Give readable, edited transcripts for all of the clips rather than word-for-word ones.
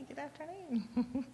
Good afternoon.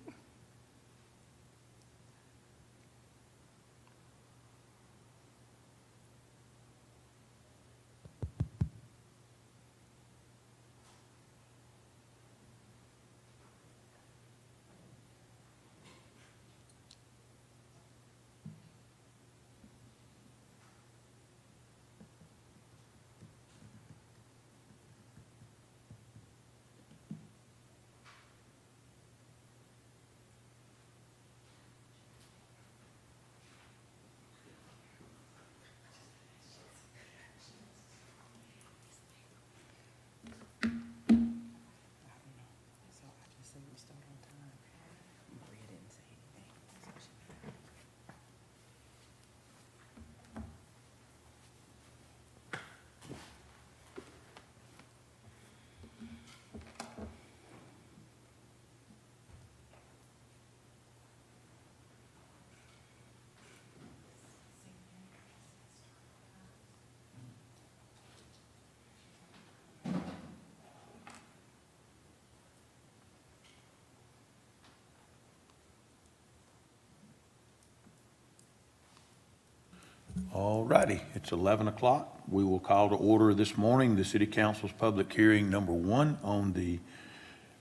All righty, it's 11 o'clock. We will call to order this morning the City Council's public hearing number 1 on the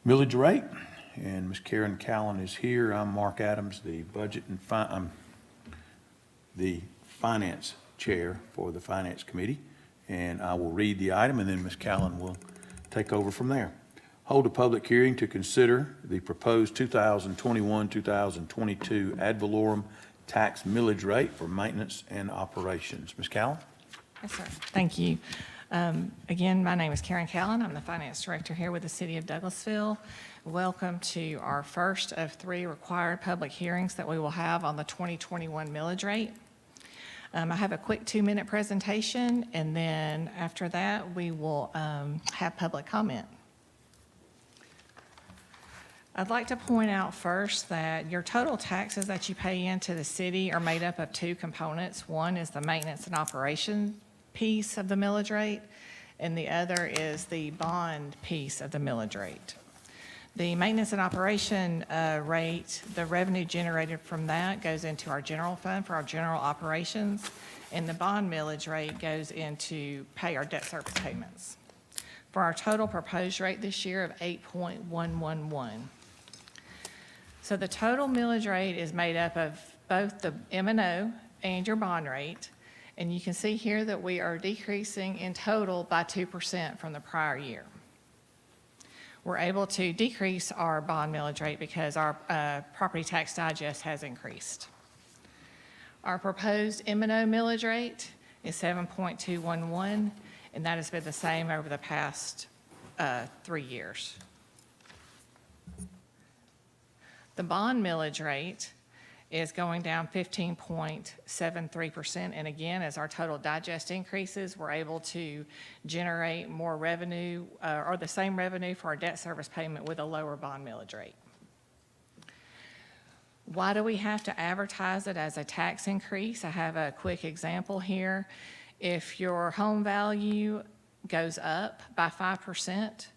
millage rate. And Ms. Karin Callan is here. I'm Mark Adams, the budget and I'm the finance chair for the Finance Committee. And I will read the item and then Ms. Callan will take over from there. Hold a public hearing to consider the proposed 2021-2022 ad valorem tax millage rate for maintenance and operations. Ms. Callan? Yes, sir. Thank you. Again, my name is Karin Callan. I'm the finance director here with the City of Douglasville. Welcome to our first of 3 required public hearings that we will have on the 2021 millage rate. I have a quick 2-minute presentation, and then after that, we will have public comment. I'd like to point out first that your total taxes that you pay into the city are made up of 2 components. One is the maintenance and operation piece of the millage rate, and the other is the bond piece of the millage rate. The maintenance and operation rate, the revenue generated from that goes into our general fund for our general operations, and the bond millage rate goes into pay our debt service payments. For our total proposed rate this year of 8.111. So the total millage rate is made up of both the M&O and your bond rate. And you can see here that we are decreasing in total by 2% from the prior year. We're able to decrease our bond millage rate because our property tax digest has increased. Our proposed M&O millage rate is 7.211, and that has been the same over the past 3 years. The bond millage rate is going down 15.73%. And again, as our total digest increases, we're able to generate more revenue or the same revenue for our debt service payment with a lower bond millage rate. Why do we have to advertise it as a tax increase? I have a quick example here. If your home value goes up by 5%,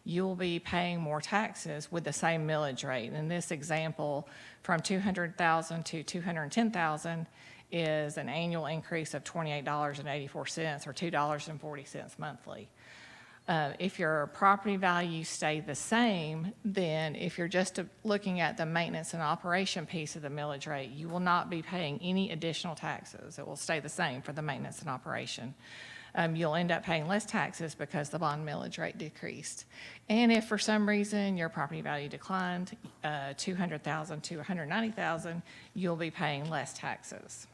you'll be paying more taxes with the same millage rate. In this example, from $200,000 to $210,000 is an annual increase of $28.84 or $2.40 monthly. If your property values stay the same, then if you're just looking at the maintenance and operation piece of the millage rate, you will not be paying any additional taxes. It will stay the same for the maintenance and operation. You'll end up paying less taxes because the bond millage rate decreased. And if for some reason your property value declined $200,000 to $190,000, you'll be paying less taxes.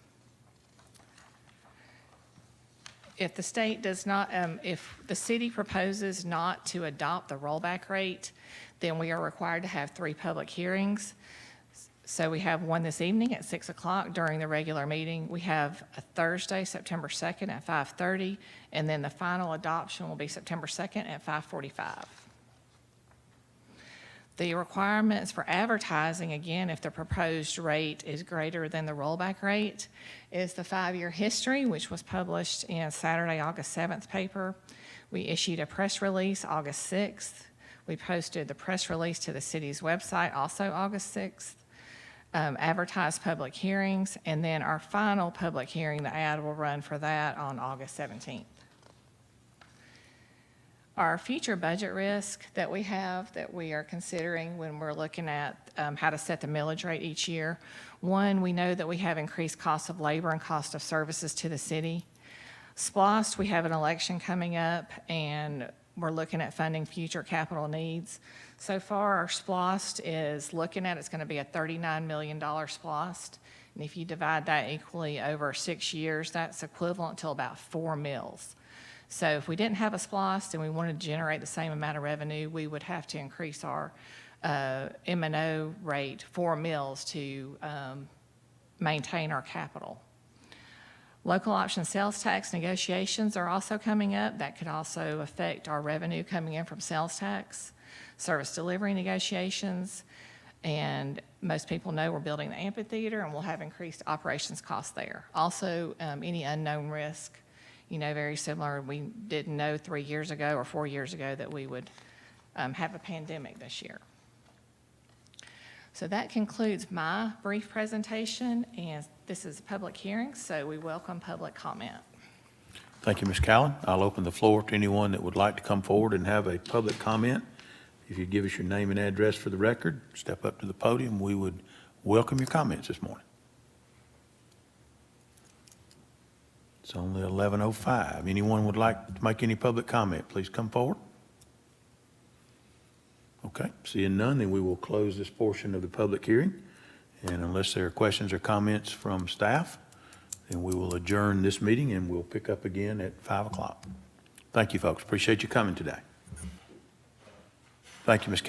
If the state does not, if the city proposes not to adopt the rollback rate, then we are required to have 3 public hearings. So we have one this evening at 6 o'clock during the regular meeting. We have a Thursday, September 2nd at 5:30, and then the final adoption will be September 2nd at 5:45. The requirements for advertising, again, if the proposed rate is greater than the rollback rate, is the 5-year history, which was published in Saturday, August 7th paper. We issued a press release August 6th. We posted the press release to the city's website, also August 6th. Advertised public hearings, and then our final public hearing, the ad will run for that on August 17th. Our future budget risk that we have that we are considering when we're looking at how to set the millage rate each year. One, we know that we have increased costs of labor and cost of services to the city. SPLOST, we have an election coming up, and we're looking at funding future capital needs. So far, our SPLOST is looking at, it's going to be a $39 million SPLOST. And if you divide that equally over 6 years, that's equivalent to about 4 mills. So if we didn't have a SPLOST and we wanted to generate the same amount of revenue, we would have to increase our M&O rate 4 mills to maintain our capital. Local option sales tax negotiations are also coming up. That could also affect our revenue coming in from sales tax. Service delivery negotiations, and most people know we're building the amphitheater and we'll have increased operations costs there. Also, any unknown risk, very similar. We didn't know 3 years ago or 4 years ago that we would have a pandemic this year. So that concludes my brief presentation, and this is a public hearing, so we welcome public comment. Thank you, Ms. Callan. I'll open the floor to anyone that would like to come forward and have a public comment. If you give us your name and address for the record, step up to the podium. We would welcome your comments this morning. It's only 11:05. Anyone would like to make any public comment, please come forward. Okay, seeing none, then we will close this portion of the public hearing. And unless there are questions or comments from staff, then we will adjourn this meeting and we'll pick up again at 5 o'clock. Thank you, folks. Appreciate you coming today. Thank you, Ms. Callan.